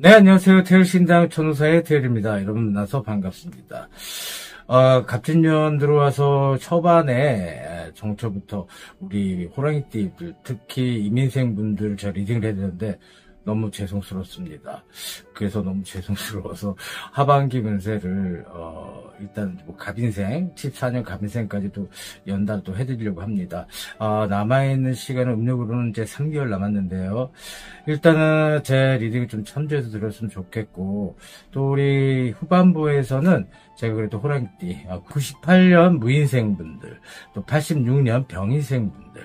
네, 안녕하세요. 태일신당 천우사의 태일입니다. 여러분 만나서 반갑습니다. 갑진년 들어와서 초반에 정초부터 우리 호랑이띠들, 특히 이민생분들 저 리딩을 해야 되는데 너무 죄송스럽습니다. 그래서 너무 죄송스러워서 하반기 운세를 일단 뭐 갑인생 14년 갑인생까지도 연달도 해드리려고 합니다. 남아있는 시간은 음력으로는 이제 3개월 남았는데요. 일단은 제 리딩을 좀 참조해서 들었으면 좋겠고, 또 우리 후반부에서는 제가 그래도 호랑이띠 98년 무인생분들, 또 86년 병인생분들,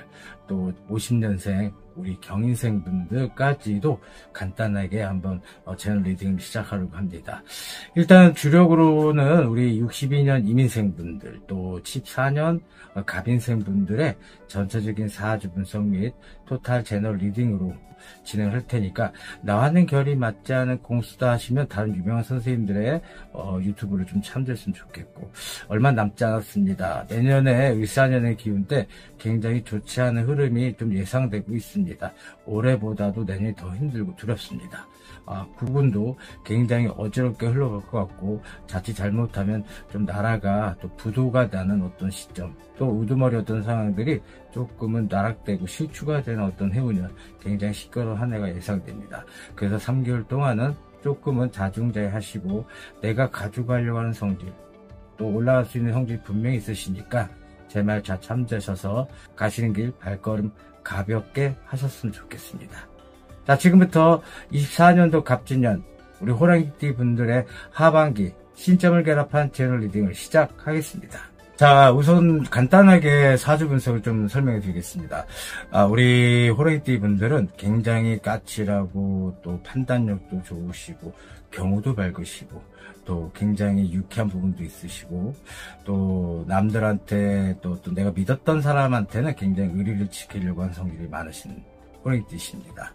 또 50년생 우리 경인생분들까지도 간단하게 한번 채널 리딩을 시작하려고 합니다. 일단 주력으로는 우리 62년 이민생분들, 또 14년 갑인생분들의 전체적인 사주 분석 및 토탈 채널 리딩으로 진행을 할 테니까, 나와는 결이 맞지 않은 공수다 하시면 다른 유명한 선생님들의 유튜브를 좀 참조했으면 좋겠고, 얼마 남지 않았습니다. 내년에 을사년의 기운 때 굉장히 좋지 않은 흐름이 좀 예상되고 있습니다. 올해보다도 내년이 더 힘들고 두렵습니다. 부분도 굉장히 어지럽게 흘러갈 것 같고, 자칫 잘못하면 좀 나라가 또 부도가 나는 어떤 시점, 또 우두머리였던 상황들이 조금은 나락되고 실추가 되는 어떤 해운년, 굉장히 시끄러운 한 해가 예상됩니다. 그래서 3개월 동안은 조금은 자중자애하시고, 내가 가져가려고 하는 성질, 또 올라갈 수 있는 성질이 분명히 있으시니까 제 말 잘 참조하셔서 가시는 길 발걸음 가볍게 하셨으면 좋겠습니다. 자, 지금부터 24년도 갑진년 우리 호랑이띠 분들의 하반기 신점을 결합한 채널 리딩을 시작하겠습니다. 자, 우선 간단하게 사주 분석을 좀 설명해 드리겠습니다. 우리 호랑이띠 분들은 굉장히 까칠하고, 또 판단력도 좋으시고, 경우도 밝으시고, 또 굉장히 유쾌한 부분도 있으시고, 또 남들한테 또 내가 믿었던 사람한테는 굉장히 의리를 지키려고 하는 성질이 많으신 호랑이띠십니다.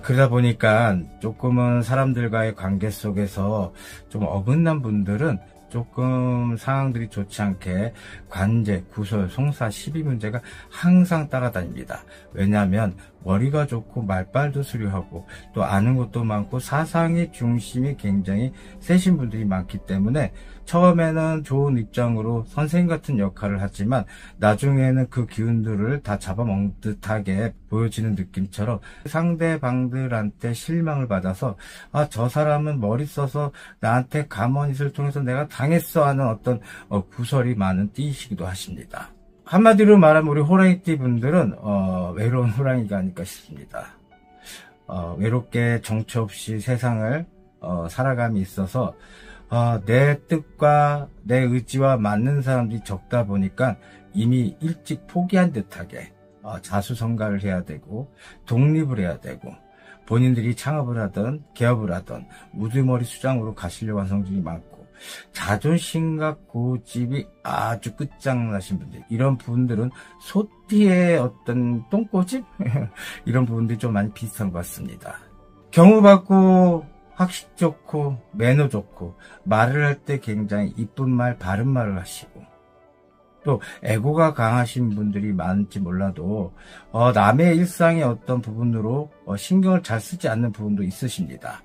그러다 보니까 조금은 사람들과의 관계 속에서 좀 어긋난 분들은 조금 상황들이 좋지 않게 관제, 구설, 송사, 시비 문제가 항상 따라다닙니다. 왜냐하면 머리가 좋고 말빨도 수려하고, 또 아는 것도 많고 사상의 중심이 굉장히 세신 분들이 많기 때문에 처음에는 좋은 입장으로 선생님 같은 역할을 하지만 나중에는 그 기운들을 다 잡아먹는 듯하게 보여지는 느낌처럼 상대방들한테 실망을 받아서 저 사람은 머리 써서 나한테 가머니를 통해서 내가 당했어 하는 어떤 구설이 많은 띠이시기도 하십니다. 한마디로 말하면 우리 호랑이띠 분들은 외로운 호랑이가 아닐까 싶습니다. 외롭게 정처 없이 세상을 살아감이 있어서 내 뜻과 내 의지와 맞는 사람들이 적다 보니까 이미 일찍 포기한 듯하게 자수성가를 해야 되고, 독립을 해야 되고, 본인들이 창업을 하든 개업을 하든 우두머리 수장으로 가시려고 하는 성질이 많고, 자존심과 고집이 아주 끝장나신 분들, 이런 분들은 소띠의 어떤 똥꼬집? 이런 부분들이 좀 많이 비슷한 것 같습니다. 경우 받고 학식 좋고 매너 좋고, 말을 할 때 굉장히 이쁜 말, 바른 말을 하시고, 또 에고가 강하신 분들이 많을지 몰라도 남의 일상의 어떤 부분으로 신경을 잘 쓰지 않는 부분도 있으십니다.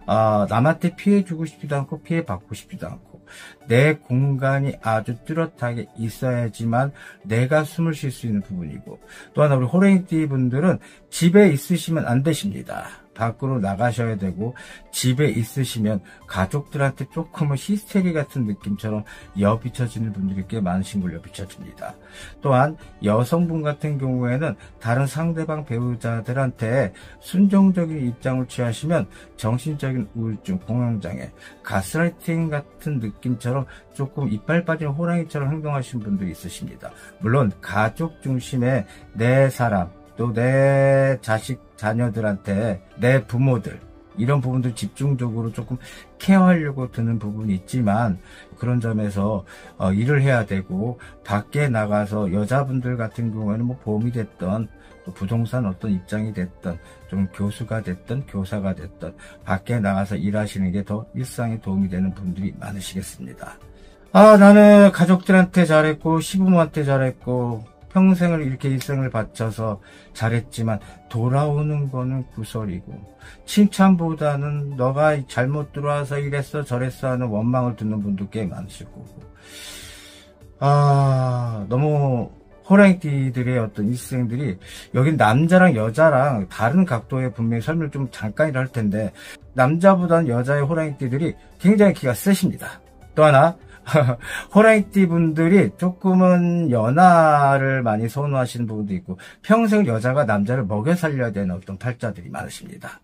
남한테 피해 주고 싶지도 않고 피해 받고 싶지도 않고, 내 공간이 아주 뚜렷하게 있어야지만 내가 숨을 쉴 수 있는 부분이고, 또 하나 우리 호랑이띠 분들은 집에 있으시면 안 되십니다. 밖으로 나가셔야 되고, 집에 있으시면 가족들한테 조금은 히스테리 같은 느낌처럼 여비쳐지는 분들이 꽤 많으신 걸 여비쳐집니다. 또한 여성분 같은 경우에는 다른 상대방 배우자들한테 순종적인 입장을 취하시면 정신적인 우울증, 공황장애, 가스라이팅 같은 느낌처럼 조금 이빨 빠진 호랑이처럼 행동하시는 분들이 있으십니다. 물론 가족 중심의 내 사람, 또 내 자식, 자녀들한테, 내 부모들, 이런 부분들 집중적으로 조금 케어하려고 드는 부분이 있지만, 그런 점에서 일을 해야 되고, 밖에 나가서 여자분들 같은 경우에는 뭐 보험이 됐던, 또 부동산 어떤 입장이 됐던, 좀 교수가 됐던, 교사가 됐던, 밖에 나가서 일하시는 게 더 일상에 도움이 되는 분들이 많으시겠습니다. 나는 가족들한테 잘했고, 시부모한테 잘했고, 평생을 이렇게 일생을 바쳐서 잘했지만 돌아오는 거는 구설이고, 칭찬보다는 너가 잘못 들어와서 이랬어 저랬어 하는 원망을 듣는 분도 꽤 많으실 거고, 너무 호랑이띠들의 어떤 일생들이, 여긴 남자랑 여자랑 다른 각도의 분명히 설명을 좀 잠깐이라 할 텐데, 남자보다는 여자의 호랑이띠들이 굉장히 기가 세십니다. 또 하나, 호랑이띠 분들이 조금은 연하를 많이 선호하시는 부분도 있고, 평생 여자가 남자를 먹여 살려야 되는 어떤 팔자들이 많으십니다.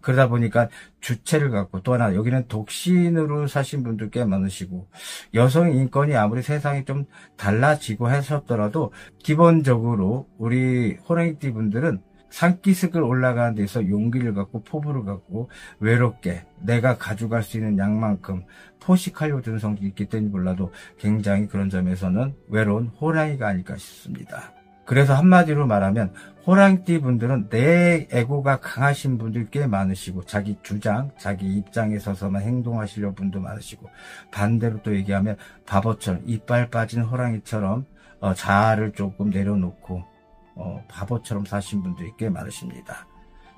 그러다 보니까 주체를 갖고, 또 하나 여기는 독신으로 사신 분들 꽤 많으시고, 여성 인권이 아무리 세상이 좀 달라지고 하셨더라도 기본적으로 우리 호랑이띠 분들은 산기슭을 올라가는 데서 용기를 갖고 포부를 갖고 외롭게 내가 가져갈 수 있는 양만큼 포식하려고 드는 성질이 있기 때문에 몰라도 굉장히 그런 점에서는 외로운 호랑이가 아닐까 싶습니다. 그래서 한마디로 말하면 호랑이띠 분들은 내 에고가 강하신 분들이 꽤 많으시고, 자기 주장, 자기 입장에 서서만 행동하시려는 분도 많으시고, 반대로 또 얘기하면 바보처럼 이빨 빠진 호랑이처럼 자아를 조금 내려놓고 바보처럼 사신 분들이 꽤 많으십니다.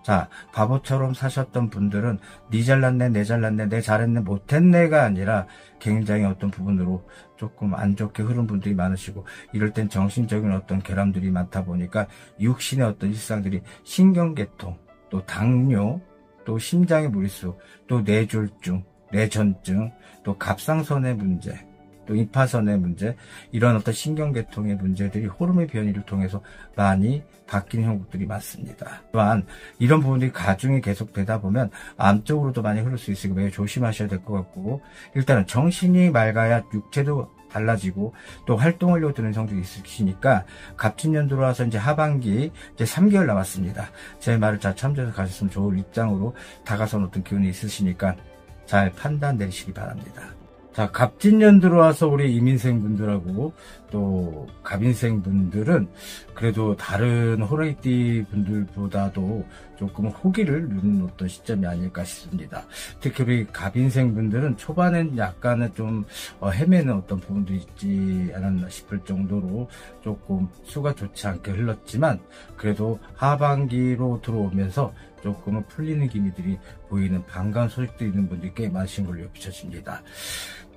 자, 바보처럼 사셨던 분들은 니 잘났네, 내 잘났네, 내 잘했네, 못했네가 아니라 굉장히 어떤 부분으로 조금 안 좋게 흐른 분들이 많으시고, 이럴 땐 정신적인 어떤 결함들이 많다 보니까 육신의 어떤 일상들이 신경계통, 또 당뇨, 또 심장의 무리수, 또 뇌졸중, 뇌전증, 또 갑상선의 문제, 또 임파선의 문제, 이런 어떤 신경계통의 문제들이 호르몬 변이를 통해서 많이 바뀌는 형국들이 많습니다. 또한 이런 부분들이 가중이 계속되다 보면 암 쪽으로도 많이 흐를 수 있으니까 매우 조심하셔야 될 것 같고, 일단은 정신이 맑아야 육체도 달라지고 또 활동하려고 드는 성질이 있으시니까, 갑진년 들어와서 이제 하반기 이제 3개월 남았습니다. 제 말을 잘 참조해서 가셨으면 좋을 입장으로 다가선 어떤 기운이 있으시니까 잘 판단 내리시기 바랍니다. 자, 갑진년 들어와서 우리 이민생 분들하고 또 갑인생 분들은 그래도 다른 호랑이띠 분들보다도 조금 호기를 누는 어떤 시점이 아닐까 싶습니다. 특히 우리 갑인생 분들은 초반엔 약간은 좀 헤매는 어떤 부분도 있지 않았나 싶을 정도로 조금 수가 좋지 않게 흘렀지만, 그래도 하반기로 들어오면서 조금은 풀리는 기미들이 보이는 반가운 소식들이 있는 분들이 꽤 많으신 걸로 비춰집니다.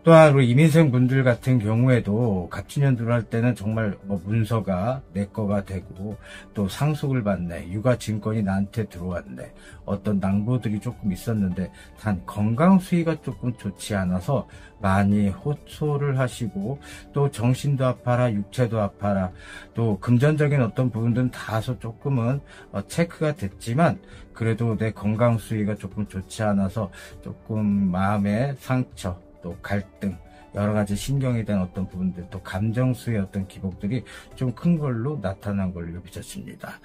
또한 우리 이민생 분들 같은 경우에도 갑진년 들어갈 때는 정말 문서가 내 거가 되고, 또 상속을 받네, 육아 증권이 나한테 들어왔네, 어떤 낭보들이 조금 있었는데 단 건강 수위가 조금 좋지 않아서 많이 호소를 하시고, 또 정신도 아파라, 육체도 아파라, 또 금전적인 어떤 부분들은 다소 조금은 체크가 됐지만, 그래도 내 건강 수위가 조금 좋지 않아서 조금 마음의 상처, 또 갈등, 여러 가지 신경에 대한 어떤 부분들, 또 감정수의 어떤 기복들이 좀 큰 걸로 나타난 걸로 비춰집니다.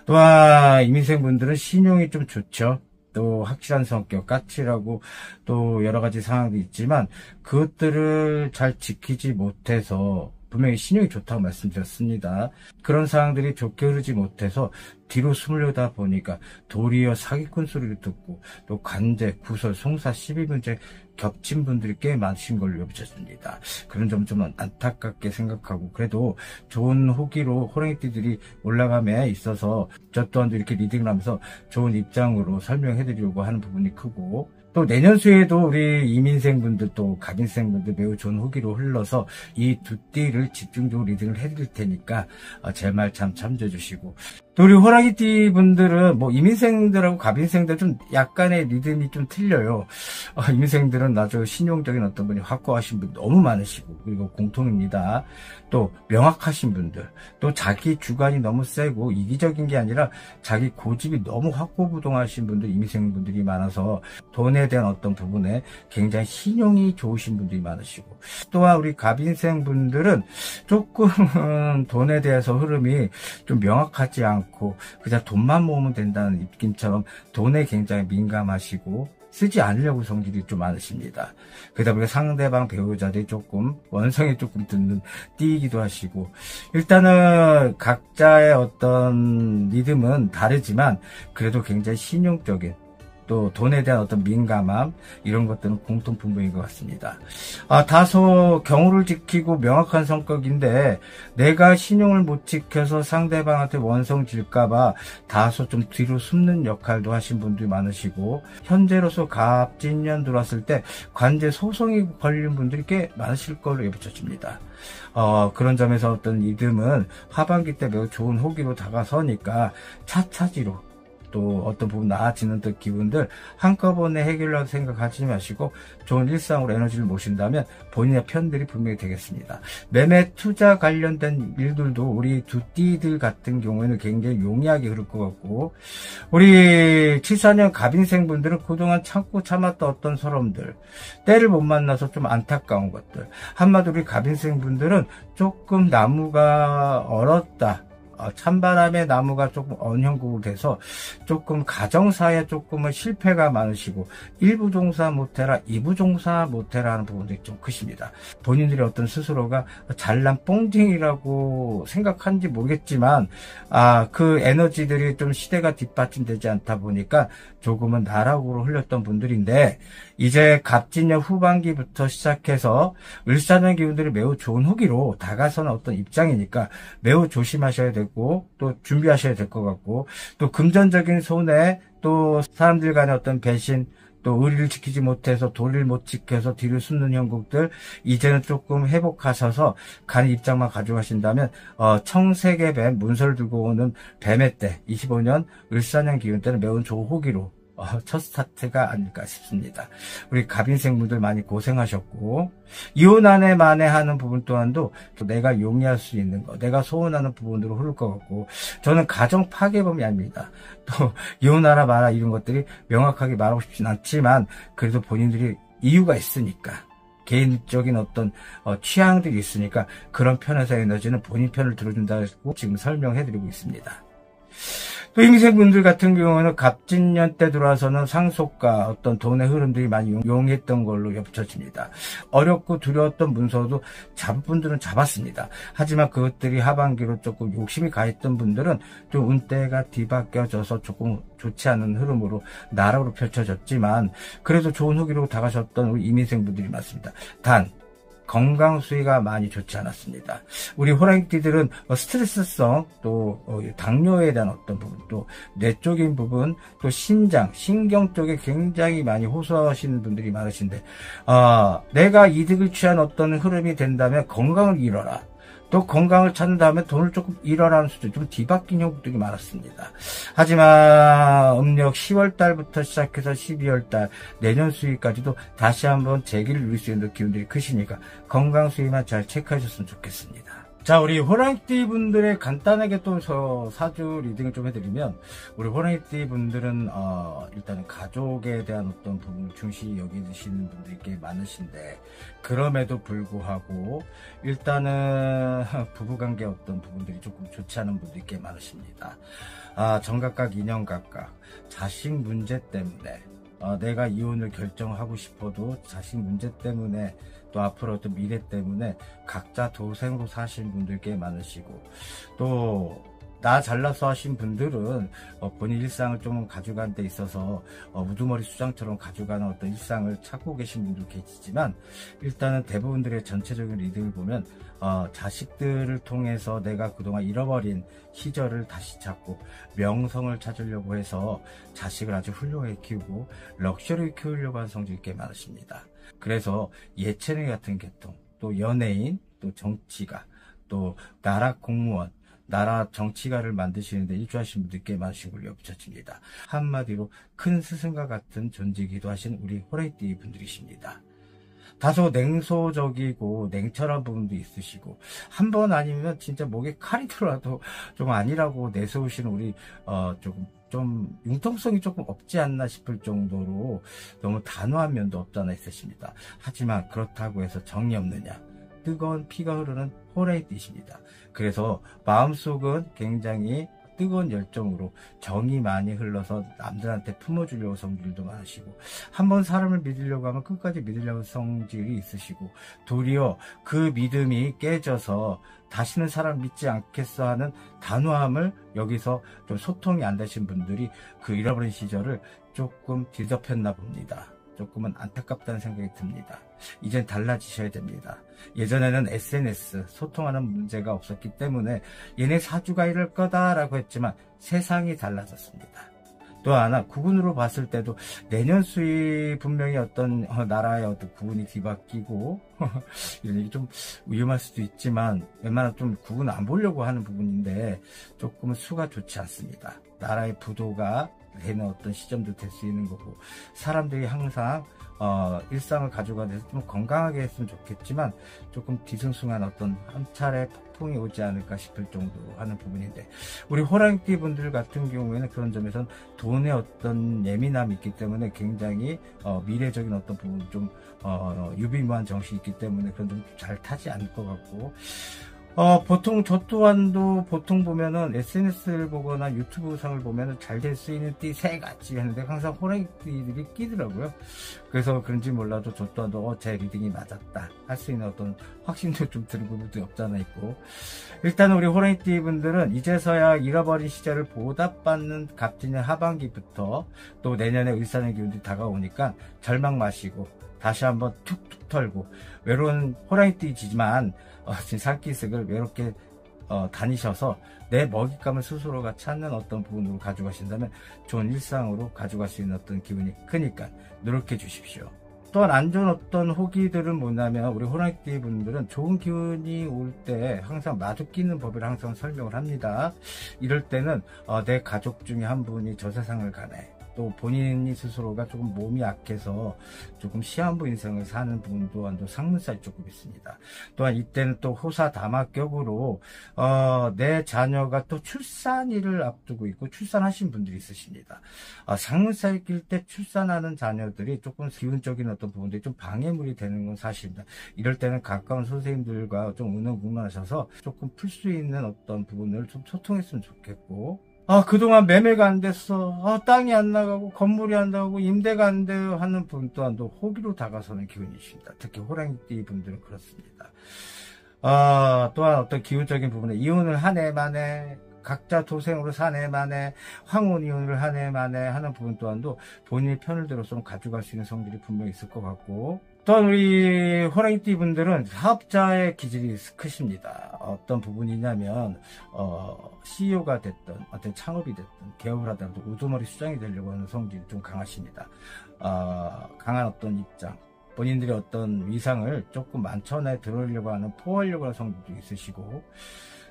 또한 이민생 분들은 신용이 좀 좋죠. 또 확실한 성격, 까칠하고 또 여러 가지 상황도 있지만 그것들을 잘 지키지 못해서, 분명히 신용이 좋다고 말씀드렸습니다. 그런 상황들이 좋게 흐르지 못해서 뒤로 숨으려다 보니까 도리어 사기꾼 소리를 듣고, 또 관제, 구설, 송사, 시비 문제 겹친 분들이 꽤 많으신 걸로 비춰집니다. 그런 점 좀 안타깝게 생각하고, 그래도 좋은 호기로 호랑이띠들이 올라감에 있어서 저 또한도 이렇게 리딩을 하면서 좋은 입장으로 설명해드리려고 하는 부분이 크고, 또 내년 수에도 우리 이민생 분들, 또 갑인생 분들 매우 좋은 후기로 흘러서 이 두 띠를 집중적으로 리딩을 해드릴 테니까 제 말 참 참조해 주시고, 또 우리 호랑이띠 분들은 이민생들하고 갑인생들 좀 약간의 리듬이 좀 틀려요. 이민생들은 아주 신용적인 어떤 분이 확고하신 분 너무 많으시고, 그리고 공통입니다. 또 명확하신 분들, 또 자기 주관이 너무 세고 이기적인 게 아니라 자기 고집이 너무 확고부동하신 분들, 이민생 분들이 많아서 돈에 대한 어떤 부분에 굉장히 신용이 좋으신 분들이 많으시고, 또한 우리 갑인생 분들은 조금 돈에 대해서 흐름이 좀 명확하지 않고 그냥 돈만 모으면 된다는 느낌처럼 돈에 굉장히 민감하시고 쓰지 않으려고 성질이 좀 많으십니다. 그러다 보니까 상대방 배우자들이 조금 원성이 조금 드는 띠이기도 하시고, 일단은 각자의 어떤 리듬은 다르지만 그래도 굉장히 신용적인, 또 돈에 대한 어떤 민감함, 이런 것들은 공통분모인 것 같습니다. 다소 경우를 지키고 명확한 성격인데 내가 신용을 못 지켜서 상대방한테 원성 질까봐 다소 좀 뒤로 숨는 역할도 하신 분들이 많으시고, 현재로서 갑진년 들어왔을 때 관제 소송이 걸린 분들이 꽤 많으실 걸로 예비쳐집니다. 그런 점에서 어떤 이듬은 하반기 때 매우 좋은 호기로 다가서니까 차차지로 또 어떤 부분 나아지는 듯 기분들 한꺼번에 해결하고 생각하지 마시고 좋은 일상으로 에너지를 모신다면 본인의 편들이 분명히 되겠습니다. 매매 투자 관련된 일들도 우리 두띠들 같은 경우에는 굉장히 용이하게 흐를 것 같고, 우리 74년 갑인생 분들은 그동안 참고 참았던 어떤 서름들, 때를 못 만나서 좀 안타까운 것들, 한마디로 우리 갑인생 분들은 조금 나무가 얼었다, 찬바람에 나무가 조금 언형국이 돼서 조금 가정사에 조금은 실패가 많으시고, 1부 종사 못해라 2부 종사 못해라 하는 부분들이 좀 크십니다. 본인들이 어떤 스스로가 잘난 뽕쟁이라고 생각하는지 모르겠지만 그 에너지들이 좀 시대가 뒷받침되지 않다 보니까 조금은 나락으로 흘렸던 분들인데, 이제 갑진년 후반기부터 시작해서 을사년 기운들이 매우 좋은 후기로 다가서는 어떤 입장이니까 매우 조심하셔야 되고 또 준비하셔야 될 것 같고, 또 금전적인 손해, 또 사람들 간의 어떤 배신, 또 의리를 지키지 못해서 도리를 못 지켜서 뒤를 숨는 형국들, 이제는 조금 회복하셔서 간 입장만 가져가신다면 청색의 뱀, 문서를 들고 오는 뱀의 때 25년 을사년 기운 때는 매우 좋은 호기로 첫 스타트가 아닐까 싶습니다. 우리 갑인생분들 많이 고생하셨고, 이혼 안에 만회하는 부분 또한도 또 내가 용이할 수 있는 거, 내가 소원하는 부분으로 흐를 것 같고, 저는 가정 파괴범이 아닙니다. 또 이혼하라 마라 이런 것들이 명확하게 말하고 싶진 않지만 그래도 본인들이 이유가 있으니까, 개인적인 어떤 취향들이 있으니까 그런 편에서 에너지는 본인 편을 들어준다고 지금 설명해드리고 있습니다. 또 임생분들 같은 경우는 갑진년 때 들어와서는 상속과 어떤 돈의 흐름들이 많이 용했던 걸로 겹쳐집니다. 어렵고 두려웠던 문서도 잡을 분들은 잡았습니다. 하지만 그것들이 하반기로 조금 욕심이 가했던 분들은 좀 운대가 뒤바뀌어져서 조금 좋지 않은 흐름으로 나락으로 펼쳐졌지만 그래도 좋은 후기로 다가셨던 우리 임인생분들이 많습니다. 단 건강 수위가 많이 좋지 않았습니다. 우리 호랑이띠들은 스트레스성, 또 당뇨에 대한 어떤 부분, 또 뇌적인 부분, 또 신장, 신경 쪽에 굉장히 많이 호소하시는 분들이 많으신데, 내가 이득을 취한 어떤 흐름이 된다면 건강을 잃어라, 또 건강을 찾는 다음에 돈을 조금 잃어라는 수준, 좀 뒤바뀐 형국들이 많았습니다. 하지만 음력 10월달부터 시작해서 12월달 내년 수위까지도 다시 한번 재기를 누릴 수 있는 기운들이 크시니까 건강 수위만 잘 체크해 주셨으면 좋겠습니다. 자, 우리 호랑이띠 분들의 간단하게 또 사주 리딩을 좀 해드리면, 우리 호랑이띠 분들은 일단은 가족에 대한 어떤 부분을 중시 여기시는 분들이 꽤 많으신데, 그럼에도 불구하고 일단은 부부관계 어떤 부분들이 조금 좋지 않은 분들이 꽤 많으십니다. 정각각, 인연각각, 자식 문제 때문에 내가 이혼을 결정하고 싶어도 자식 문제 때문에, 또 앞으로 어떤 미래 때문에 각자 도생으로 사신 분들 꽤 많으시고, 또 나 잘나서 하신 분들은 본인 일상을 좀 가져가는 데 있어서 우두머리 수장처럼 가져가는 어떤 일상을 찾고 계신 분도 계시지만, 일단은 대부분들의 전체적인 리딩을 보면 자식들을 통해서 내가 그동안 잃어버린 시절을 다시 찾고 명성을 찾으려고 해서 자식을 아주 훌륭하게 키우고 럭셔리 키우려고 하는 성질이 꽤 많으십니다. 그래서 예체능 같은 계통, 또 연예인, 또 정치가, 또 나라 공무원, 나라 정치가를 만드시는데 일조하신 분들이 꽤 많으신 걸로 겹쳐집니다. 한마디로 큰 스승과 같은 존재이기도 하신 우리 호랑이띠 분들이십니다. 다소 냉소적이고 냉철한 부분도 있으시고, 한 번 아니면 진짜 목에 칼이 들어와도 좀 아니라고 내세우시는 우리 좀 융통성이 조금 없지 않나 싶을 정도로 너무 단호한 면도 없잖아 있으십니다. 하지만 그렇다고 해서 정이 없느냐, 뜨거운 피가 흐르는 호랑이띠십니다. 그래서 마음속은 굉장히 뜨거운 열정으로 정이 많이 흘러서 남들한테 품어주려고 성질도 많으시고, 한번 사람을 믿으려고 하면 끝까지 믿으려고 성질이 있으시고, 도리어 그 믿음이 깨져서 다시는 사람 믿지 않겠어 하는 단호함을, 여기서 좀 소통이 안 되신 분들이 그 잃어버린 시절을 조금 뒤덮였나 봅니다. 조금은 안타깝다는 생각이 듭니다. 이젠 달라지셔야 됩니다. 예전에는 SNS, 소통하는 문제가 없었기 때문에 얘네 사주가 이럴 거다라고 했지만 세상이 달라졌습니다. 또 하나, 구군으로 봤을 때도 내년 수입 분명히 어떤 나라의 어떤 구군이 뒤바뀌고 이런 얘기 좀 위험할 수도 있지만 웬만하면 좀 구군 안 보려고 하는 부분인데 조금은 수가 좋지 않습니다. 나라의 부도가 되는 어떤 시점도 될 수 있는 거고, 사람들이 항상 일상을 가져가면서 좀 건강하게 했으면 좋겠지만 조금 뒤숭숭한 어떤 한 차례 폭풍이 오지 않을까 싶을 정도로 하는 부분인데, 우리 호랑이띠 분들 같은 경우에는 그런 점에서는 돈의 어떤 예민함이 있기 때문에 굉장히 미래적인 어떤 부분 좀 유비무한 정신이 있기 때문에 그런 좀 잘 타지 않을 것 같고, 보통 저 또한도 보통 보면은 SNS를 보거나 유튜브 상을 보면은 잘 될 수 있는 띠 세 가지 하는데 항상 호랑이 띠들이 끼더라고요. 그래서 그런지 몰라도 저 또한도 제 리딩이 맞았다 할 수 있는 어떤 확신도 좀 드는 부분도 없지 않아 있고, 일단 우리 호랑이 띠 분들은 이제서야 잃어버린 시절을 보답받는 갑진년 하반기부터 또 내년에 을사의 기운이 다가오니까 절망 마시고 다시 한번 툭툭 털고, 외로운 호랑이띠지만 지금 산기슭을 외롭게 다니셔서 내 먹잇감을 스스로가 찾는 어떤 부분으로 가져가신다면 좋은 일상으로 가져갈 수 있는 어떤 기분이 크니까 노력해 주십시오. 또한 안 좋은 어떤 호기들은 뭐냐면, 우리 호랑이띠 분들은 좋은 기운이 올 때 항상 마주 끼는 법을 항상 설명을 합니다. 이럴 때는 내 가족 중에 한 분이 저 세상을 가네, 또 본인이 스스로가 조금 몸이 약해서 조금 시한부 인생을 사는 부분 또한도 상문살이 조금 있습니다. 또한 이때는 또 호사다마격으로 내 자녀가 또 출산일을 앞두고 있고 출산하신 분들이 있으십니다. 상문살이 낄 때 출산하는 자녀들이 조금 기운적인 어떤 부분들이 좀 방해물이 되는 건 사실입니다. 이럴 때는 가까운 선생님들과 좀 의논공론하셔서 조금 풀 수 있는 어떤 부분을 좀 소통했으면 좋겠고, 그동안 매매가 안 됐어, 땅이 안 나가고 건물이 안 나가고 임대가 안 돼요 하는 분 또한도 호기로 다가서는 기운이십니다. 특히 호랑이띠 분들은 그렇습니다. 또한 어떤 기운적인 부분에 이혼을 한 해 만에, 각자 도생으로 산 해 만에, 황혼 이혼을 한 해 만에 하는 부분 또한도 본인의 편을 들어서 좀 가져갈 수 있는 성질이 분명히 있을 것 같고, 또한 우리 호랑이띠 분들은 사업자의 기질이 크십니다. 어떤 부분이냐면 CEO가 됐든 어떤 창업이 됐든 개업을 하더라도 우두머리 수장이 되려고 하는 성질이 좀 강하십니다. 강한 어떤 입장, 본인들의 어떤 위상을 조금 만천하에 들어오려고 하는, 포하려고 하는 성질도 있으시고,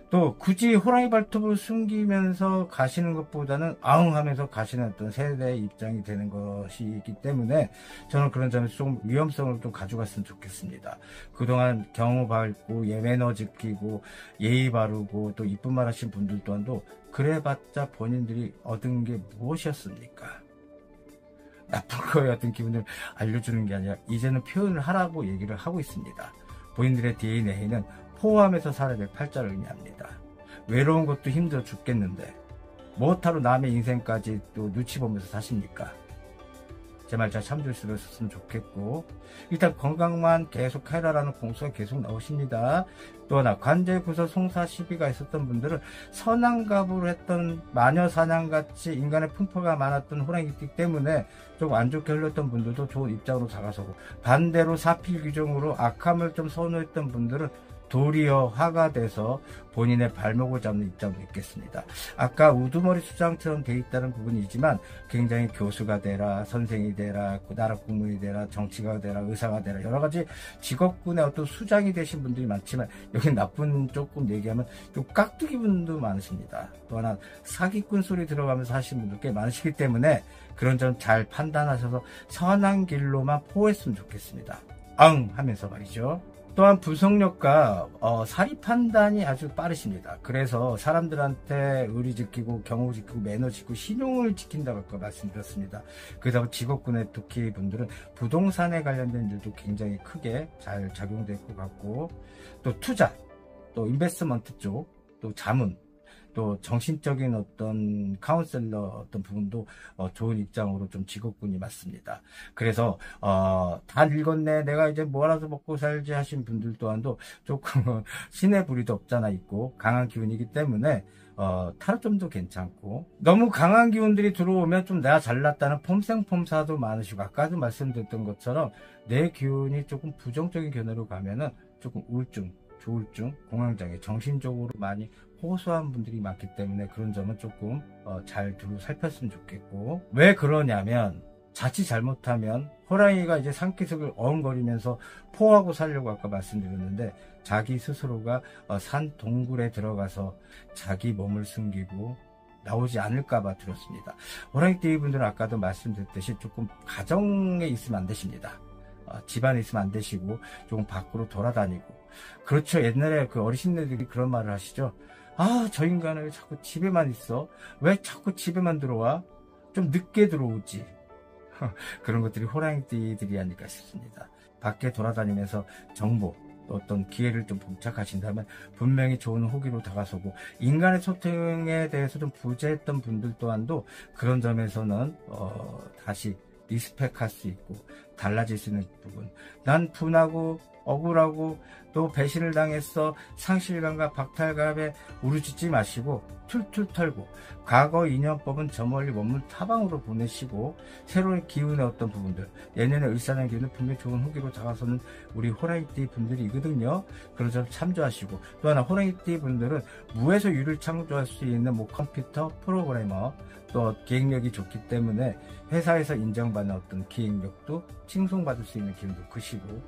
또 굳이 호랑이 발톱을 숨기면서 가시는 것보다는 아웅 하면서 가시는 어떤 세대의 입장이 되는 것이기 때문에 저는 그런 점에서 좀 위험성을 좀 가져갔으면 좋겠습니다. 그동안 경우 밝고 매너 지키고 예의 바르고 또 이쁜 말 하신 분들 또한도 그래봤자 본인들이 얻은 게 무엇이었습니까? 나쁜 거에 어떤 기분을 알려주는 게 아니라 이제는 표현을 하라고 얘기를 하고 있습니다. 본인들의 DNA는 포함해서 살아야 될 팔자를 의미합니다. 외로운 것도 힘들어 죽겠는데 뭐하러 남의 인생까지 또 눈치 보면서 사십니까? 제 말 잘 참조했으면 좋겠고, 일단 건강만 계속 해라라는 공수가 계속 나오십니다. 또 하나, 관제구설 송사 시비가 있었던 분들은 선왕갑으로 했던 마녀사냥같이 인간의 풍파가 많았던 호랑이띠 때문에 좀 안 좋게 흘렀던 분들도 좋은 입장으로 다가서고, 반대로 사필규정으로 악함을 좀 선호했던 분들은 도리어 화가 돼서 본인의 발목을 잡는 입장도 있겠습니다. 아까 우두머리 수장처럼 돼 있다는 부분이지만 굉장히 교수가 되라, 선생이 되라, 나라 공무원이 되라, 정치가가 되라, 의사가 되라, 여러 가지 직업군의 어떤 수장이 되신 분들이 많지만 여기 나쁜 조금 얘기하면 좀 깍두기 분도 많으십니다. 또 하나 사기꾼 소리 들어가면서 하시는 분들 꽤 많으시기 때문에 그런 점 잘 판단하셔서 선한 길로만 포했으면 좋겠습니다. 하면서 말이죠. 또한 분석력과 사리 판단이 아주 빠르십니다. 그래서 사람들한테 의리 지키고 경호 지키고 매너 지키고 신용을 지킨다고 아까 말씀드렸습니다. 그래서 직업군의 특히 분들은 부동산에 관련된 일도 굉장히 크게 잘 작용될 것 같고, 또 투자, 또 인베스트먼트 쪽, 또 자문, 또 정신적인 어떤 카운셀러 어떤 부분도 좋은 입장으로 좀 직업군이 맞습니다. 그래서 다 늙었네, 내가 이제 뭐 하나도 먹고 살지 하신 분들 또한도 조금 신의 부리도 없잖아 있고 강한 기운이기 때문에 타로점도 괜찮고, 너무 강한 기운들이 들어오면 좀 내가 잘났다는 폼생폼사도 많으시고, 아까도 말씀드렸던 것처럼 내 기운이 조금 부정적인 견해로 가면은 조금 우울증, 조울증, 공황장애, 정신적으로 많이 호소한 분들이 많기 때문에 그런 점은 조금 잘 두루 살폈으면 좋겠고, 왜 그러냐면 자칫 잘못하면 호랑이가 이제 산기슭을 어흥거리면서 포하고 살려고 아까 말씀드렸는데, 자기 스스로가 산 동굴에 들어가서 자기 몸을 숨기고 나오지 않을까봐 들었습니다. 호랑이띠 분들은 아까도 말씀드렸듯이 조금 가정에 있으면 안 되십니다. 집안에 있으면 안 되시고 조금 밖으로 돌아다니고. 그렇죠. 옛날에 그 어르신들이 그런 말을 하시죠. 아, 저 인간은 왜 자꾸 집에만 있어? 왜 자꾸 집에만 들어와? 좀 늦게 들어오지. 그런 것들이 호랑이띠들이 아닐까 싶습니다. 밖에 돌아다니면서 정보, 어떤 기회를 좀 봉착하신다면 분명히 좋은 호기로 다가서고, 인간의 소통에 대해서 좀 부재했던 분들 또한도 그런 점에서는 다시 리스펙할 수 있고 달라질 수 있는 부분, 난 분하고 억울하고 또 배신을 당했어, 상실감과 박탈감에 우르짖지 마시고 툴툴 털고, 과거 인연법은 저 멀리 먼문 타방으로 보내시고 새로운 기운의 어떤 부분들, 내년의 을사년 기운은 분명히 좋은 후기로 다가서는 우리 호랑이띠 분들이거든요. 그런 점 참조하시고, 또 하나 호랑이띠 분들은 무에서 유를 창조할 수 있는 뭐 컴퓨터 프로그래머, 또 기획력이 좋기 때문에 회사에서 인정받는 어떤 기획력도 칭송받을 수 있는 기운도 크시고,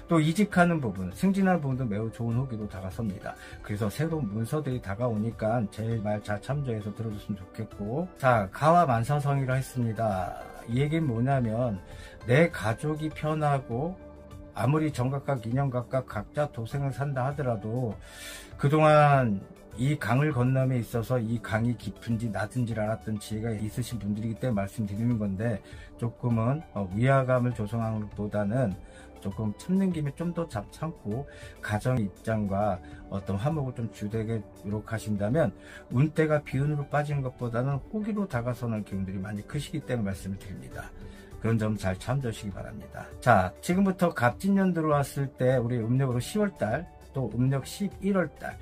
또 이직하는 부분, 승진하는 부분도 매우 좋은 후기로 다가섭니다. 그래서 새로운 문서들이 다가오니까 제 말 잘 참조해서 들어줬으면 좋겠고, 자, 가와 만사성이라 했습니다. 이 얘기는 뭐냐면, 내 가족이 편하고 아무리 정각각 인연각각 각자 도생을 산다 하더라도 그동안 이 강을 건너에 있어서 이 강이 깊은지 낮은지 알았던 지혜가 있으신 분들이기 때문에 말씀드리는 건데, 조금은 위화감을 조성하는 것보다는 조금 참는 김에 좀 더 참고 가정 입장과 어떤 화목을 좀 주되게 노력하신다면 운대가 비운으로 빠진 것보다는 호기로 다가서는 기운들이 많이 크시기 때문에 말씀을 드립니다. 그런 점 잘 참조하시기 바랍니다. 자, 지금부터 갑진년 들어왔을 때 우리 음력으로 10월달, 또 음력 11월달,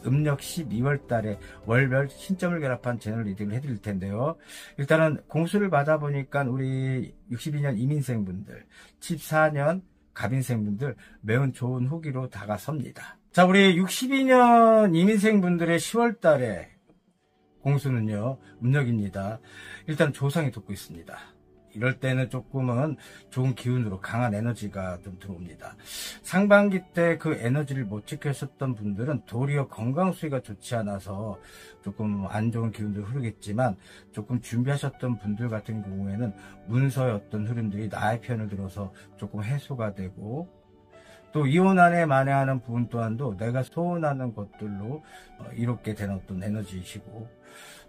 음력 12월달에 월별 신점을 결합한 제너럴 리딩을 해드릴 텐데요. 일단은 공수를 받아보니까 우리 62년 이민생분들, 14년 갑인생분들 매우 좋은 후기로 다가섭니다. 자, 우리 62년 이민생분들의 10월달에 공수는요, 음력입니다. 일단 조상이 돕고 있습니다. 이럴 때는 조금은 좋은 기운으로 강한 에너지가 좀 들어옵니다. 상반기 때 그 에너지를 못 지켰었던 분들은 도리어 건강 수위가 좋지 않아서 조금 안 좋은 기운도 흐르겠지만, 조금 준비하셨던 분들 같은 경우에는 문서의 어떤 흐름들이 나의 편을 들어서 조금 해소가 되고, 또 이혼안에 만회하는 부분 또한도 내가 소원하는 것들로 이롭게 되는 어떤 에너지이시고,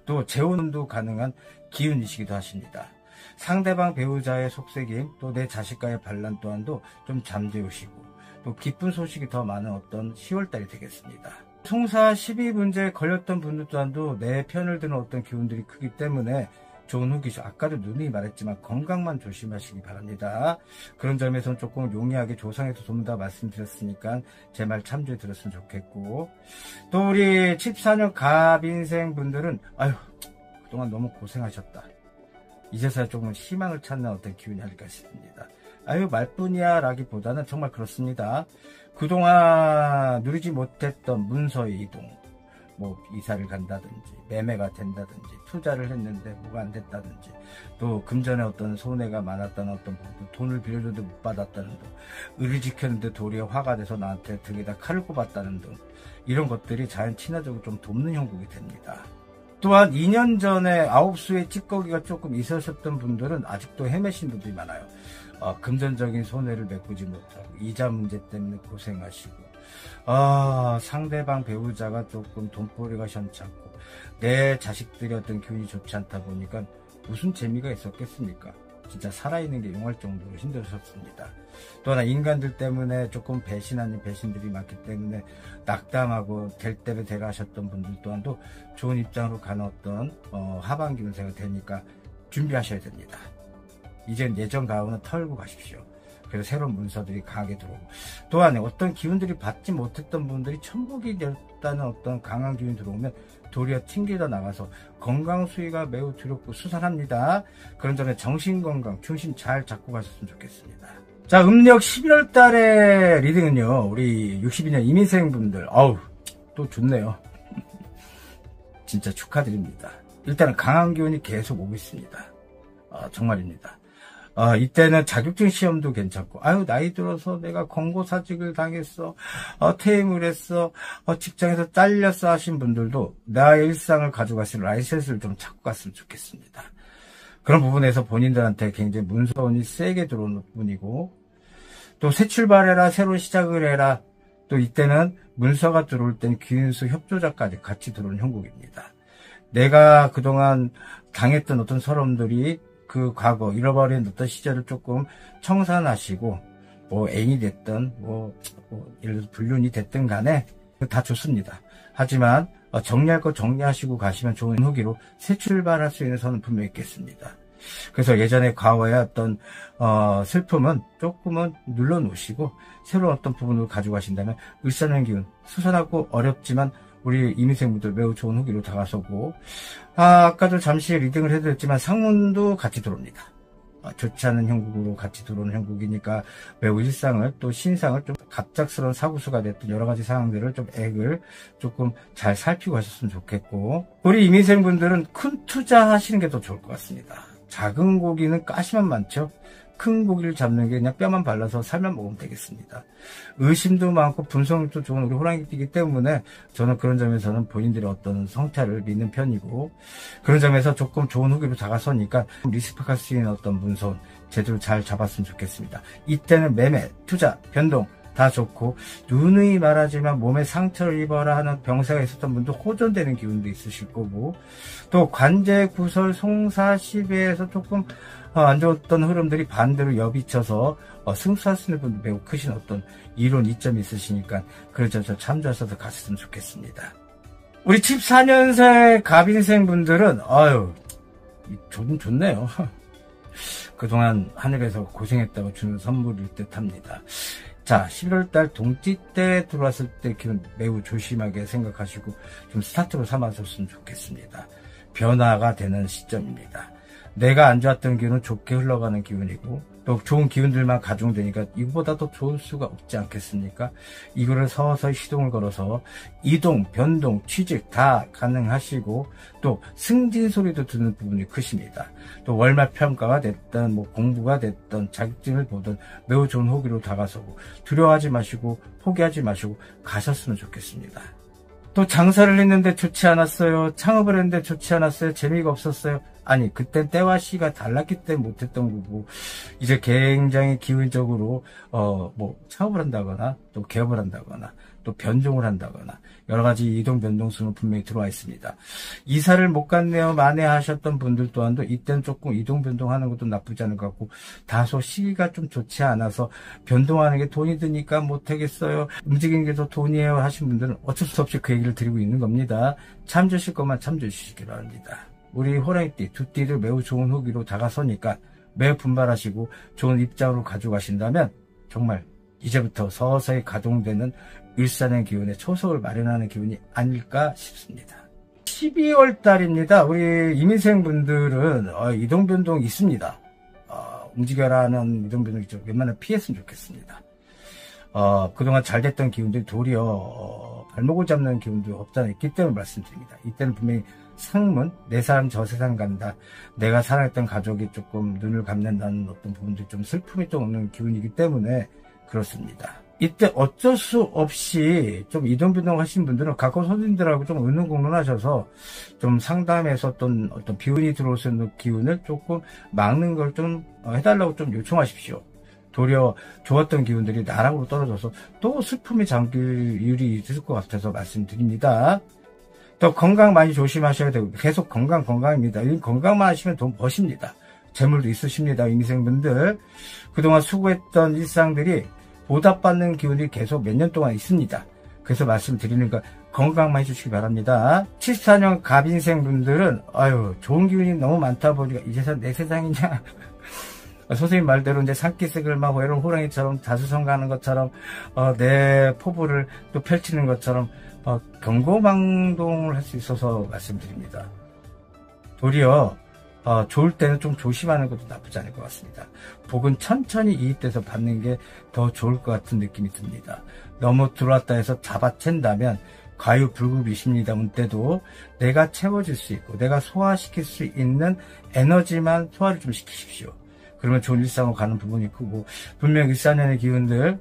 또 재혼도 가능한 기운이시기도 하십니다. 상대방 배우자의 속삭임, 또 내 자식과의 반란 또한도 좀 잠재우시고, 또 기쁜 소식이 더 많은 어떤 10월달이 되겠습니다. 송사 12문제에 걸렸던 분들 또한도 내 편을 드는 어떤 기운들이 크기 때문에 좋은 후기죠. 아까도 누누이 말했지만 건강만 조심하시기 바랍니다. 그런 점에서는 조금 용이하게 조상에서 돕는다 말씀드렸으니까 제 말 참조해 들었으면 좋겠고, 또 우리 14년 갑인생 분들은 아유, 그동안 너무 고생하셨다, 이제서야 조금 희망을 찾는 어떤 기운이 아닐까 싶습니다. 아유, 말뿐이야 라기보다는 정말 그렇습니다. 그동안 누리지 못했던 문서의 이동, 뭐 이사를 간다든지 매매가 된다든지 투자를 했는데 뭐가 안 됐다든지, 또 금전에 어떤 손해가 많았다는 어떤 부분, 돈을 빌려줬는데 못 받았다는 등, 의리 지켰는데 도리어 화가 돼서 나한테 등에다 칼을 꼽았다는 등, 이런 것들이 자연 친화적으로 좀 돕는 형국이 됩니다. 또한 2년 전에 9수의 찌꺼기가 조금 있으셨던 분들은 아직도 헤매신 분들이 많아요. 금전적인 손해를 메꾸지 못하고 이자 문제 때문에 고생하시고, 상대방 배우자가 조금 돈벌이가 현찮고 내 자식들이 어떤 기운이 좋지 않다 보니까 무슨 재미가 있었겠습니까? 진짜 살아있는 게 용할 정도로 힘드셨습니다. 또 하나 인간들 때문에 조금 배신 아닌 배신들이 많기 때문에 낙담하고 될 대로 되라 하셨던 분들 또한도 좋은 입장으로 가는 어떤 하반기 운세가 되니까 준비하셔야 됩니다. 이젠 예전 가오는 털고 가십시오. 그래서 새로운 문서들이 강하게 들어오고, 또한 어떤 기운들이 받지 못했던 분들이 천국이 됐다는 어떤 강한 기운이 들어오면 도리어 튕기다 나가서 건강 수위가 매우 두렵고 수산합니다. 그런 점에 정신건강 중심 잘 잡고 가셨으면 좋겠습니다. 자, 음력 11월 달의 리딩은요, 우리 62년 이민생 분들, 또 좋네요. 진짜 축하드립니다. 일단은 강한 기운이 계속 오고 있습니다. 정말입니다. 이때는 자격증 시험도 괜찮고, 나이 들어서 내가 권고사직을 당했어, 퇴임을 했어, 직장에서 잘렸어 하신 분들도 나의 일상을 가져가실 라이센스를 좀 찾고 갔으면 좋겠습니다. 그런 부분에서 본인들한테 굉장히 문서운이 세게 들어오는 부분이고, 또 새 출발해라, 새로운 시작을 해라, 또 이때는 문서가 들어올 땐 귀인수 협조자까지 같이 들어오는 형국입니다. 내가 그동안 당했던 어떤 서름들이 그 과거 잃어버린 어떤 시절을 조금 청산하시고, 애인이 됐든 예를 들어서 불륜이 됐든 간에 다 좋습니다. 하지만 정리할 거 정리하시고 가시면 좋은 후기로 새 출발할 수 있는 선은 분명히 있겠습니다. 그래서 예전에 과거의 어떤 슬픔은 조금은 눌러놓으시고 새로운 어떤 부분을 가지고 가신다면 을사년 기운, 수선하고 어렵지만 우리 이민생분들 매우 좋은 후기로 다가서고, 아까도 잠시 리딩을 해드렸지만 상문도 같이 들어옵니다. 좋지 않은 형국으로 같이 들어오는 형국이니까 매우 일상을 또 신상을 좀 갑작스러운 사고수가 됐던 여러 가지 상황들을 좀 액을 조금 잘 살피고 하셨으면 좋겠고, 우리 이민생분들은 큰 투자 하시는 게 더 좋을 것 같습니다. 작은 고기는 가시만 많죠. 큰 고기를 잡는 게 그냥 뼈만 발라서 살만 먹으면 되겠습니다. 의심도 많고 분석도 좋은 우리 호랑이띠이기 때문에 저는 그런 점에서는 본인들의 어떤 성찰을 믿는 편이고, 그런 점에서 조금 좋은 후기로 다가서니까 리스펙할 수 있는 어떤 문서 제대로 잘 잡았으면 좋겠습니다. 이때는 매매, 투자, 변동 다 좋고, 누누이 말하지만 몸에 상처를 입어라 하는 병사가 있었던 분도 호전되는 기운도 있으실 거고, 또 관제, 구설, 송사시비에서 조금 안 좋았던 흐름들이 반대로 여비쳐서 승수할 수 있는 분도 매우 크신 어떤 이론 이점이 있으시니까 그런 점에서 참조하셔서 갔으면 좋겠습니다. 우리 14년생 갑인생 분들은 좋네요. 그동안 하늘에서 고생했다고 주는 선물일 듯 합니다. 자, 11월달 동지 때 들어왔을 때 기운 매우 조심하게 생각하시고 좀 스타트로 삼아줬으면 좋겠습니다. 변화가 되는 시점입니다. 내가 안 좋았던 기운은 좋게 흘러가는 기운이고, 또 좋은 기운들만 가중되니까 이거보다 더 좋을 수가 없지 않겠습니까? 이거를 서서히 시동을 걸어서 이동, 변동, 취직 다 가능하시고, 또 승진 소리도 듣는 부분이 크십니다. 또 월말 평가가 됐든 공부가 됐든 자격증을 보든 매우 좋은 호기로 다가서고, 두려워하지 마시고 포기하지 마시고 가셨으면 좋겠습니다. 또 장사를 했는데 좋지 않았어요. 창업을 했는데 좋지 않았어요. 재미가 없었어요. 아니, 그때 때와 시가 달랐기 때문에 못했던 거고, 이제 굉장히 기운적으로 창업을 한다거나 또 개업을 한다거나 또 변종을 한다거나 여러 가지 이동 변동수는 분명히 들어와 있습니다. 이사를 못 갔네요, 만회하셨던 분들 또한도 이때는 조금 이동 변동하는 것도 나쁘지 않은 것 같고, 다소 시기가 좀 좋지 않아서 변동하는 게 돈이 드니까 못하겠어요, 움직이는 게 더 돈이에요 하신 분들은 어쩔 수 없이 그 얘기를 드리고 있는 겁니다. 참조하실 것만 참조해 주시기 바랍니다. 우리 호랑이띠 두 띠를 매우 좋은 후기로 다가서니까 매우 분발하시고 좋은 입장으로 가져가신다면 정말 이제부터 서서히 가동되는 일산의 기운의 초석을 마련하는 기운이 아닐까 싶습니다. 12월 달입니다. 우리 이민생 분들은 이동 변동이 있습니다. 움직여라 하는 이동 변동이 좀 웬만하면 피했으면 좋겠습니다. 그동안 잘 됐던 기운들이 도리어 발목을 잡는 기운도 없잖아 있기 때문에 말씀드립니다. 이때는 분명히 상문, 내 사람 저 세상 간다, 내가 살아있던 가족이 조금 눈을 감는다는 어떤 부분들이 좀 슬픔이 좀 오는 기운이기 때문에 그렇습니다. 이때 어쩔 수 없이 좀 이동 변동 하신 분들은 가까운 선생님들하고 좀 의논공론하셔서 좀 상담해서 어떤 비운이 들어올 수 있는 기운을 조금 막는 걸 좀 해달라고 좀 요청하십시오. 도리어 좋았던 기운들이 나락으로 떨어져서 또 슬픔이 잠길 이유리 있을 것 같아서 말씀드립니다. 또 건강 많이 조심하셔야 되고, 계속 건강입니다. 이 건강만 하시면 돈 버십니다. 재물도 있으십니다. 임의생분들. 그동안 수고했던 일상들이 보답받는 기운이 계속 몇 년 동안 있습니다. 그래서 말씀드리는 거 건강만 해주시기 바랍니다. 74년 갑인생분들은 아유 좋은 기운이 너무 많다 보니까 이 세상 내 세상이냐 선생님 말대로 이제 산기슭을 막 외로운 호랑이처럼 다수성 가는 것처럼 내 포부를 또 펼치는 것처럼 경고망동을 할 수 있어서 말씀드립니다. 도리어 좋을 때는 좀 조심하는 것도 나쁘지 않을 것 같습니다. 복은 천천히 이입돼서 받는 게 더 좋을 것 같은 느낌이 듭니다. 너무 들어왔다 해서 잡아챈다면 과유불급이십니다. 때도 내가 채워질 수 있고 내가 소화시킬 수 있는 에너지만 소화를 좀 시키십시오. 그러면 좋은 일상으로 가는 부분이 있고 뭐 분명 14년의 기운들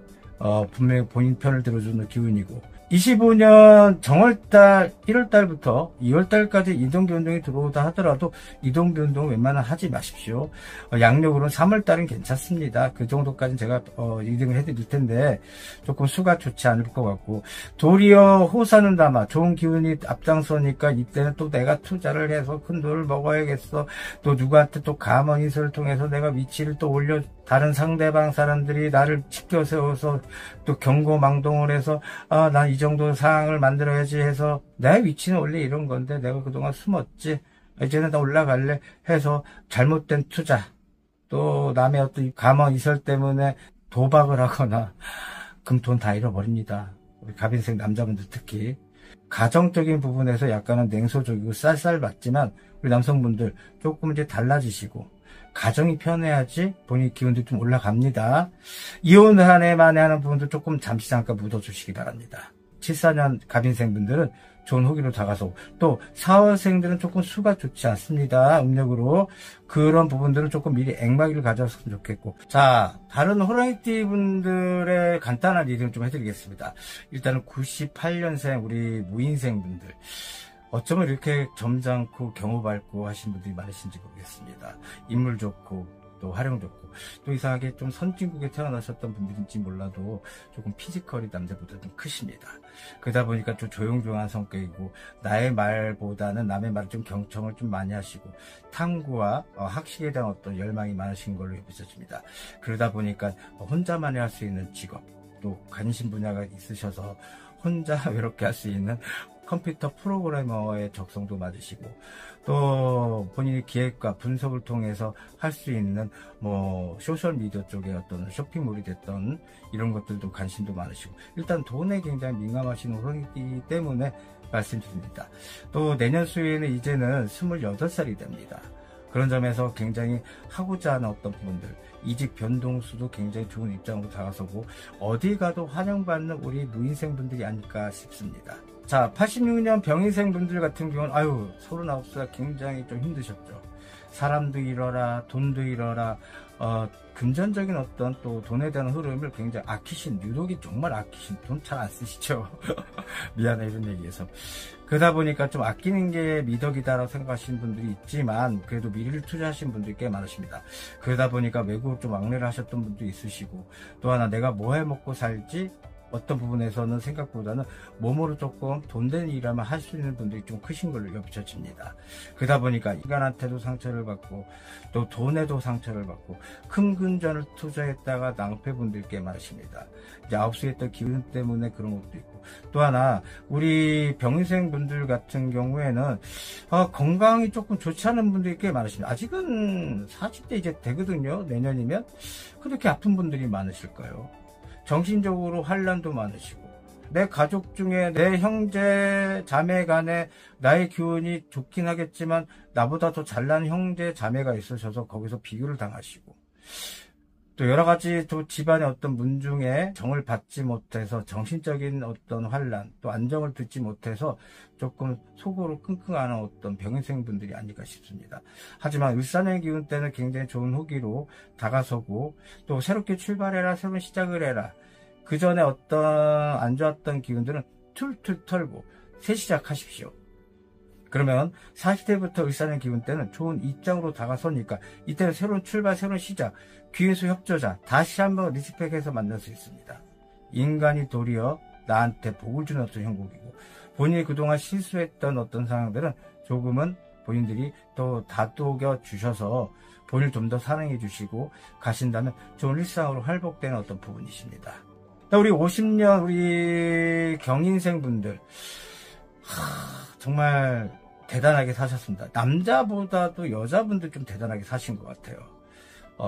분명히 본인 편을 들어주는 기운이고 25년 정월달 1월달부터 2월달까지 이동변동이 들어오다 하더라도 이동변동은 웬만하면 하지 마십시오. 양력으로는 3월달은 괜찮습니다. 그 정도까지는 제가 리딩을 해드릴 텐데 조금 수가 좋지 않을 것 같고 도리어 호사는 담아 좋은 기운이 앞장서니까 이때는 또 내가 투자를 해서 큰 돈을 먹어야겠어. 또 누구한테 또 가먼인설을 통해서 내가 위치를 또 올려 다른 상대방 사람들이 나를 치켜 세워서 또 경고망동을 해서 난 이 정도 상황을 만들어야지 해서 내 위치는 원래 이런 건데 내가 그동안 숨었지 이제는 나 올라갈래 해서 잘못된 투자 또 남의 어떤 가먼 이설 때문에 도박을 하거나 그럼 돈 다 잃어버립니다. 우리 갑인생 남자분들 특히 가정적인 부분에서 약간은 냉소적이고 쌀쌀맞지만 우리 남성분들 조금 이제 달라지시고 가정이 편해야지 본인 기운도 좀 올라갑니다. 이혼을 한 해 만에 하는 부분도 조금 잠시 잠깐 묻어주시기 바랍니다. 74년 갑인생분들은 좋은 호기로 다가서고 또 4월생들은 조금 수가 좋지 않습니다. 음력으로 그런 부분들은 조금 미리 액마기를 가져왔으면 좋겠고 자 다른 호랑이띠 분들의 간단한 리딩을 좀 해드리겠습니다. 일단은 98년생 우리 무인생분들 어쩌면 이렇게 점잖고 경우 밝고 하신 분들이 많으신지 모르겠습니다. 인물 좋고 또 활용 좋고 또 이상하게 좀 선진국에 태어나셨던 분들인지 몰라도 조금 피지컬이 남자보다 좀 크십니다. 그러다 보니까 좀 조용조용한 성격이고 나의 말보다는 남의 말을 좀 경청을 좀 많이 하시고 탐구와 학식에 대한 어떤 열망이 많으신 걸로 여겨집니다. 그러다 보니까 혼자만이 할 수 있는 직업 또 관심 분야가 있으셔서 혼자 외롭게 할 수 있는 컴퓨터 프로그래머의 적성도 맞으시고 또 본인이 기획과 분석을 통해서 할 수 있는 뭐 소셜미디어 쪽에 어떤 쇼핑몰이 됐던 이런 것들도 관심도 많으시고 일단 돈에 굉장히 민감하신 호랑이이기 때문에 말씀드립니다. 또 내년 수에는 이제는 28살이 됩니다. 그런 점에서 굉장히 하고자 하는 어떤 부분들 이직 변동수도 굉장히 좋은 입장으로 다가서고 어디 가도 환영받는 우리 무인생분들이 아닐까 싶습니다. 자 86년 병인생분들 같은 경우는 39살 굉장히 좀 힘드셨죠. 사람도 잃어라 돈도 잃어라 금전적인 어떤 또 돈에 대한 흐름을 굉장히 아끼신 유독이 정말 아끼신 돈 잘 안 쓰시죠. 미안해 이런 얘기해서 그러다 보니까 좀 아끼는 게 미덕이다라고 생각하시는 분들이 있지만 그래도 미리를 투자하신 분들이 꽤 많으십니다. 그러다 보니까 외국을 좀 왕래를 하셨던 분도 있으시고 또 하나 내가 뭐 해 먹고 살지 어떤 부분에서는 생각보다는 몸으로 조금 돈 되는 일하면 할 수 있는 분들이 좀 크신 걸로 여겨집니다. 그러다 보니까 인간한테도 상처를 받고 또 돈에도 상처를 받고 큰 금전을 투자했다가 낭패분들께 많으십니다. 이제 아홉수에 했던 기운 때문에 그런 것도 있고 또 하나 우리 병인생 분들 같은 경우에는 건강이 조금 좋지 않은 분들이 꽤 많으십니다. 아직은 40대 이제 되거든요. 내년이면 그렇게 아픈 분들이 많으실까요? 정신적으로 환란도 많으시고 내 가족 중에 내 형제 자매 간에 나의 기운이 좋긴 하겠지만 나보다 더 잘난 형제 자매가 있으셔서 거기서 비교를 당하시고 또 여러가지 또 집안의 어떤 문중에 정을 받지 못해서 정신적인 어떤 환란 또 안정을 듣지 못해서 조금 속으로 끙끙하는 어떤 병인생분들이 아닐까 싶습니다. 하지만 을사년의 기운 때는 굉장히 좋은 호기로 다가서고 또 새롭게 출발해라 새로운 시작을 해라 그 전에 어떤 안 좋았던 기운들은 툴툴 털고 새 시작하십시오. 그러면 40대부터 을사년 기운 때는 좋은 입장으로 다가서니까 이때는 새로운 출발 새로운 시작 귀인수 협조자 다시 한번 리스펙해서 만날 수 있습니다. 인간이 도리어 나한테 복을 주는 어떤 형국이고 본인이 그동안 실수했던 어떤 상황들은 조금은 본인들이 또 다독여 주셔서 본인을 좀 더 사랑해 주시고 가신다면 좋은 일상으로 회복되는 어떤 부분이십니다. 우리 50년 우리 경인생분들 정말 대단하게 사셨습니다. 남자보다도 여자분들 좀 대단하게 사신 것 같아요.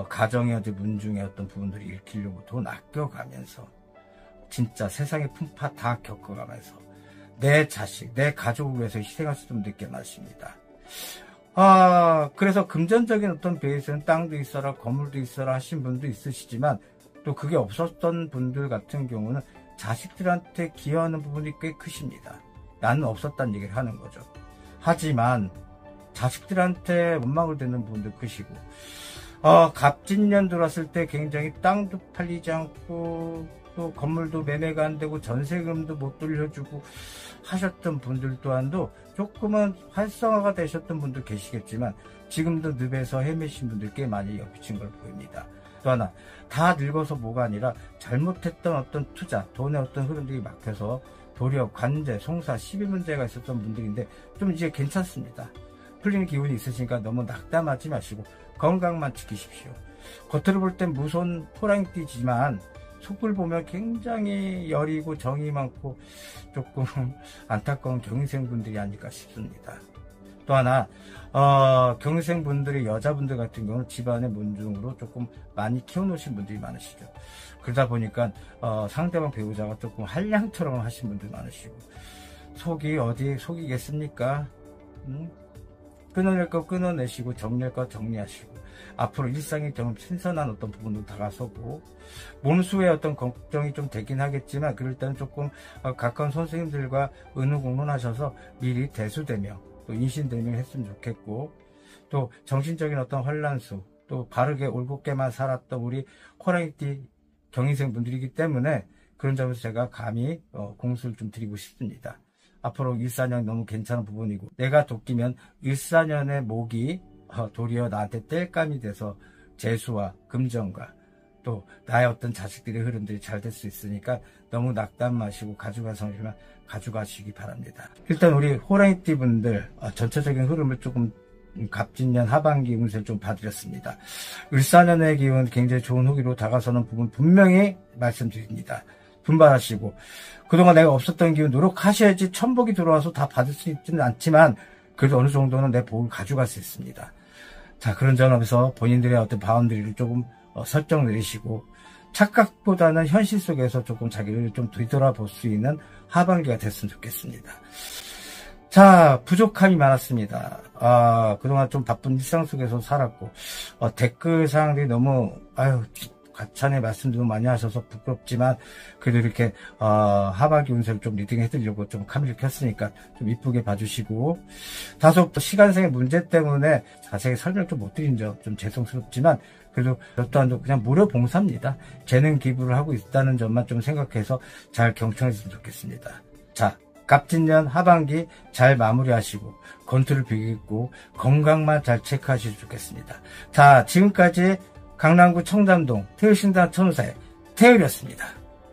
가정의 어떤 문중의 어떤 부분들을 읽히려고 돈 아껴가면서 진짜 세상의 풍파 다 겪어가면서 내 자식, 내 가족을 위해서 희생하실 분들 꽤 많습니다. 그래서 금전적인 어떤 베이스는 땅도 있어라, 건물도 있어라 하신 분도 있으시지만 또 그게 없었던 분들 같은 경우는 자식들한테 기여하는 부분이 꽤 크십니다. 나는 없었다는 얘기를 하는 거죠. 하지만 자식들한테 원망을 듣는 분도 크시고 갑진년 들어왔을 때 굉장히 땅도 팔리지 않고 또 건물도 매매가 안 되고 전세금도 못 돌려주고 하셨던 분들 또한도 조금은 활성화가 되셨던 분도 계시겠지만 지금도 늪에서 헤매신 분들 꽤 많이 엮이신 걸 보입니다. 또 하나, 다 늙어서 뭐가 아니라 잘못했던 어떤 투자, 돈의 어떤 흐름들이 막혀서 도리어 관제, 송사, 시비 문제가 있었던 분들인데 좀 이제 괜찮습니다. 풀리는 기운이 있으시니까 너무 낙담하지 마시고 건강만 지키십시오. 겉으로 볼 땐 무서운 호랑이띠지만 속을 보면 굉장히 여리고 정이 많고 조금 안타까운 경인생분들이 아닐까 싶습니다. 또 하나 경인생분들이 여자분들 같은 경우는 집안의 문중으로 조금 많이 키워놓으신 분들이 많으시죠. 그러다 보니까 상대방 배우자가 조금 한량처럼 하신 분들 많으시고 속이 어디 속이겠습니까? 끊어낼 거 끊어내시고 정리할 거 정리하시고 앞으로 일상이 좀 신선한 어떤 부분으로 다가서고 몸수의 어떤 걱정이 좀 되긴 하겠지만 그럴 때는 조금 가까운 선생님들과 의논공론하셔서 미리 대수대명 또 인신대명 했으면 좋겠고 또 정신적인 어떤 혼란수 또 바르게 올곧게만 살았던 우리 호랑이띠 경인생 분들이기 때문에 그런 점에서 제가 감히 공수를 좀 드리고 싶습니다. 앞으로 일사년 너무 괜찮은 부분이고 내가 도끼면 일사년의 목이 도리어 나한테 땔감이 돼서 재수와 금전과 또 나의 어떤 자식들의 흐름들이 잘 될 수 있으니까 너무 낙담 마시고 가져가서지만 가져가시기 바랍니다. 일단 우리 호랑이띠 분들 전체적인 흐름을 조금 갑진년 하반기 운세를 좀 봐드렸습니다. 을사년의 기운 굉장히 좋은 후기로 다가서는 부분 분명히 말씀드립니다. 분발하시고 그동안 내가 없었던 기운 노력하셔야지 천복이 들어와서 다 받을 수 있지는 않지만 그래도 어느 정도는 내 복을 가져갈 수 있습니다. 자, 그런 점에서 본인들의 어떤 바운드리를 조금 설정 내리시고 착각보다는 현실 속에서 조금 자기를 좀 뒤돌아볼 수 있는 하반기가 됐으면 좋겠습니다. 자, 부족함이 많았습니다. 그동안 좀 바쁜 일상 속에서 살았고 댓글 사항들이 너무 과찬의 말씀도 많이 하셔서 부끄럽지만 그래도 이렇게 하반기 운세를 좀 리딩 해드리려고 좀 카메라를 켰으니까 좀 이쁘게 봐주시고 다소 시간상의 문제 때문에 자세히 설명 좀 못 드린 점 좀 죄송스럽지만 그래도 저 또한도 그냥 무료 봉사입니다. 재능 기부를 하고 있다는 점만 좀 생각해서 잘 경청했으면 좋겠습니다. 자, 갑진년 하반기 잘 마무리하시고 건투를 비기고 건강만 잘 체크하시면 좋겠습니다. 자, 지금까지 강남구 청담동 태율신당 천우사의 태율이었습니다.